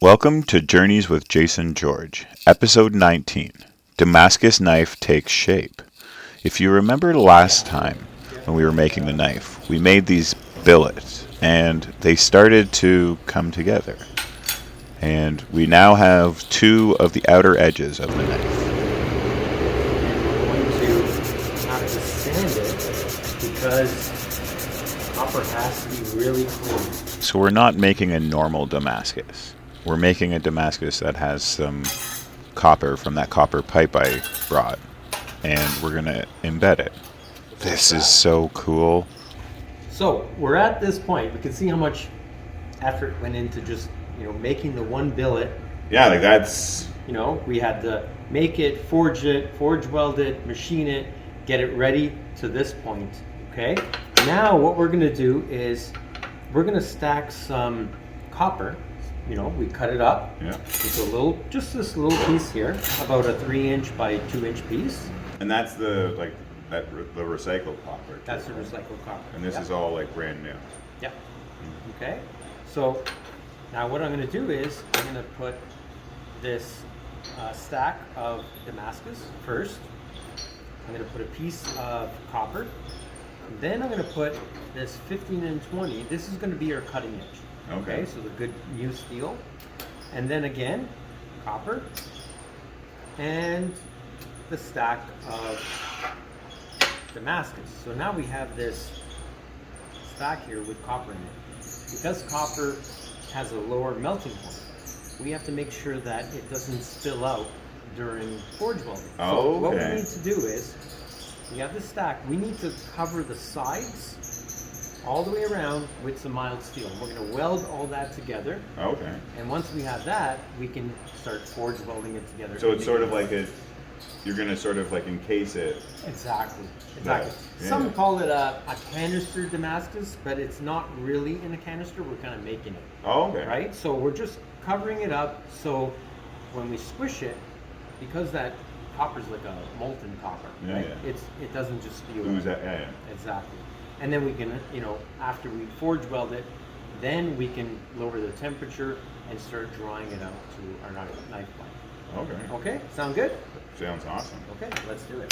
Welcome to Journeys with Jason George, Episode 19, Damascus Knife Takes Shape. If you remember last time when we were making the knife, we made these billets, and they started to come together. And we now have two of the outer edges of the knife. And we're going to have to sand it because copper has to be really clean. So we're not making a normal Damascus. We're making a Damascus that has some copper from that copper pipe I brought, and we're going to embed it. This is so cool. So we're at this point. We can see how much effort went into just, making the one billet. Yeah, like that's... We had to make it, forge weld it, machine it, get it ready to this point, okay? Now what we're going to do is we're going to stack some copper. We cut it up. Yeah. Into just this little piece here, about a 3-inch by 2-inch piece. And that's the recycled copper. That's the recycled copper. And this is all like brand new. Yeah. Okay. So now what I'm going to do is I'm going to put this stack of Damascus first. I'm going to put a piece of copper. Then I'm going to put this 15 and 20. This is going to be our cutting edge. Okay, so the good new steel. And then again, copper. And the stack of Damascus. So now we have this stack here with copper in it. Because copper has a lower melting point, we have to make sure that it doesn't spill out during forge welding. So what we need to do is, we have this stack, we need to cover the sides all the way around with some mild steel. We're going to weld all that together. Okay. And once we have that, we can start forge welding it together. So it's sort of like you're going to sort of like encase it. Exactly. Yeah. Some call it a canister Damascus, but it's not really in a canister. We're kind of making it. Oh, okay. Right? So we're just covering it up so when we squish it, because that copper's like a molten copper, right? It doesn't just spew lose out. that, yeah. Exactly. And then we can, after we forge weld it, then we can lower the temperature and start drawing it out to our knife blade. Okay. Okay, sound good? Sounds awesome. Okay, let's do it.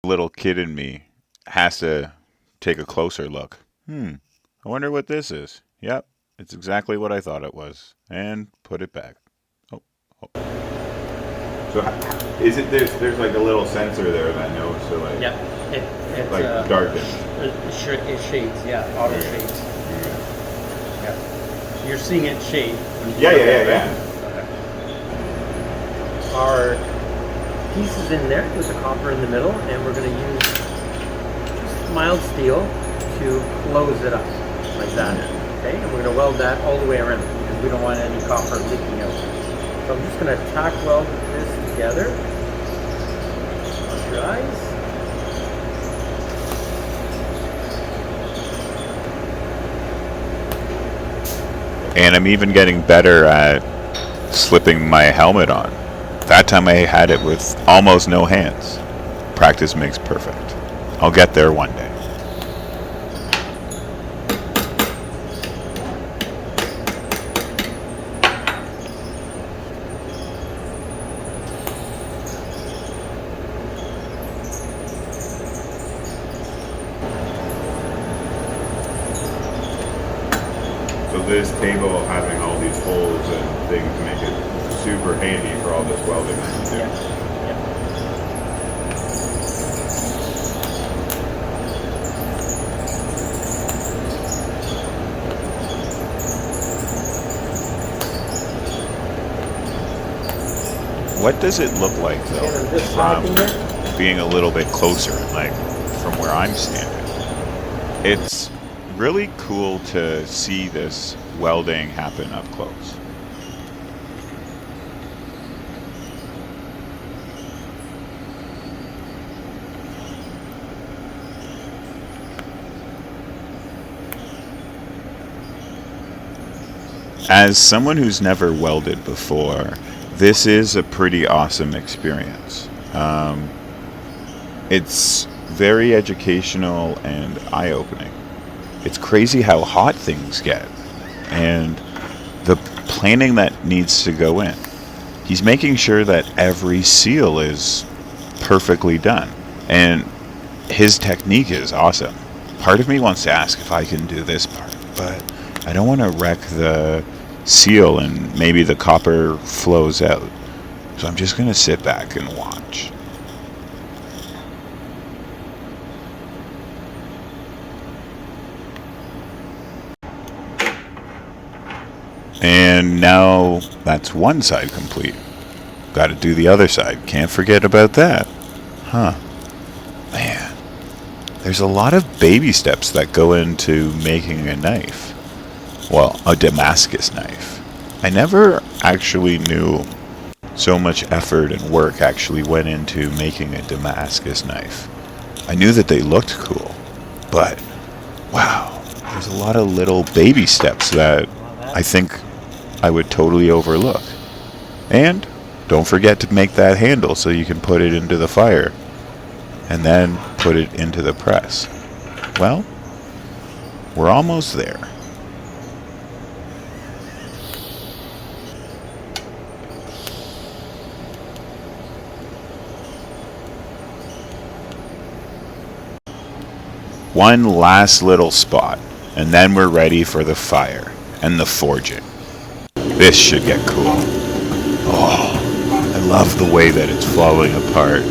Little kid in me has to take a closer look. I wonder what this is. Yep, it's exactly what I thought it was. And put it back. Oh. So is it there's like a little sensor there that knows to like... Yep. It like darkens. It shades, auto shades. Yeah. You're seeing it shade. Yeah. Okay. Our pieces in there with the copper in the middle, and we're going to use just mild steel to close it up like that. Okay, and we're going to weld that all the way around because we don't want any copper leaking out. So I'm just going to tack weld this together. Close your eyes. And I'm even getting better at slipping my helmet on. That time I had it with almost no hands. Practice makes perfect. I'll get there one day. So this table having all these holes and things make it super handy for all this welding that you do. Yeah. What does it look like though, And I'm just slacking it. being a little bit closer, like from where I'm standing? It's really cool to see this welding happen up close. As someone who's never welded before, this is a pretty awesome experience. It's very educational and eye-opening. It's crazy how hot things get, and the planning that needs to go in. He's making sure that every seal is perfectly done. And his technique is awesome. Part of me wants to ask if I can do this part, but I don't want to wreck the seal and maybe the copper flows out. So I'm just going to sit back and watch. And now that's one side complete. Got to do the other side. Can't forget about that. Huh. Man. There's a lot of baby steps that go into making a knife. Well, a Damascus knife. I never actually knew so much effort and work actually went into making a Damascus knife. I knew that they looked cool, but wow, there's a lot of little baby steps that I think I would totally overlook. And don't forget to make that handle so you can put it into the fire and then put it into the press. Well, we're almost there. One last little spot, and then we're ready for the fire and the forging. This should get cool. Oh, I love the way that it's falling apart.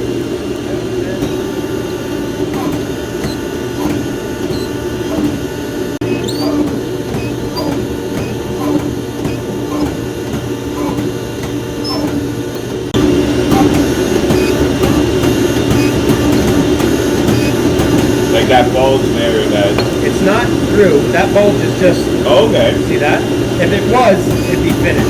Like that bulge there, that... It's not through. That bulge is just... Oh, okay. See that? If it was, it'd be finished.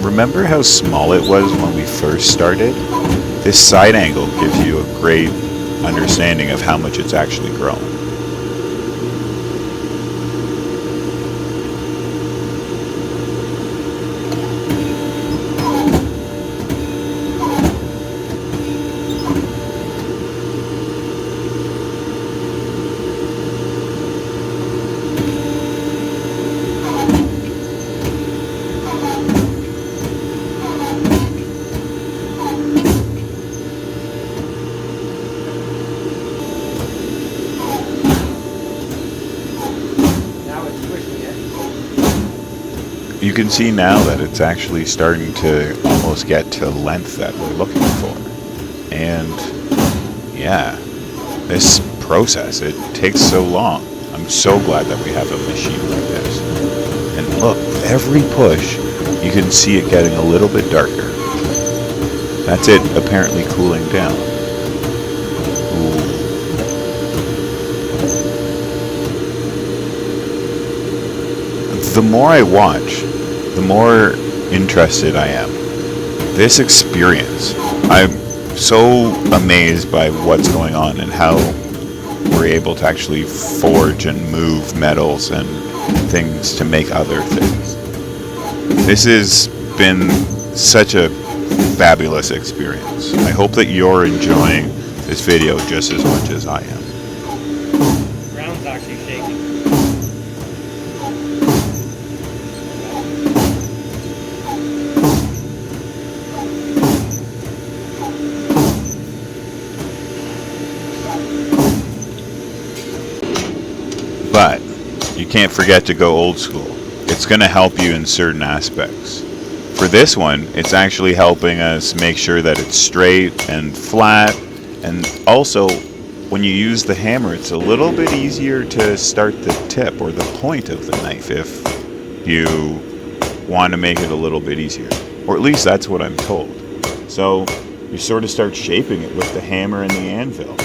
Remember how small it was when we first started? This side angle gives you a great understanding of how much it's actually grown. You can see now that it's actually starting to almost get to length that we're looking for. And yeah, this process, it takes so long. I'm so glad that we have a machine like this. And look, with every push, you can see it getting a little bit darker. That's it apparently cooling down. Ooh. The more I watch, the more interested I am. This experience, I'm so amazed by what's going on and how we're able to actually forge and move metals and things to make other things. This has been such a fabulous experience. I hope that you're enjoying this video just as much as I am. Ground's actually shaking. But you can't forget to go old school. It's going to help you in certain aspects. For this one, it's actually helping us make sure that it's straight and flat, and also when you use the hammer, it's a little bit easier to start the tip or the point of the knife if you want to make it a little bit easier. Or at least that's what I'm told. So you sort of start shaping it with the hammer and the anvil.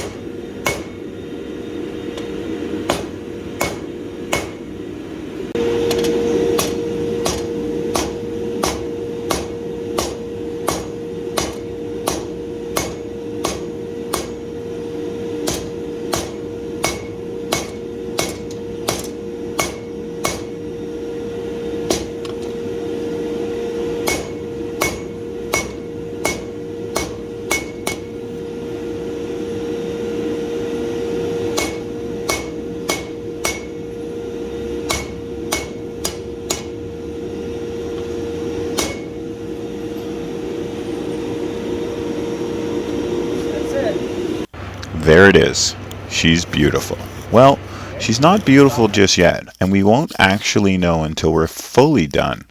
There it is. She's beautiful. Well, she's not beautiful just yet, and we won't actually know until we're fully done.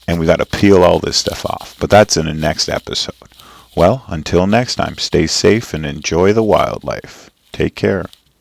And we got to peel all this stuff off. But that's in the next episode. Well, until next time, stay safe and enjoy the wildlife. Take care.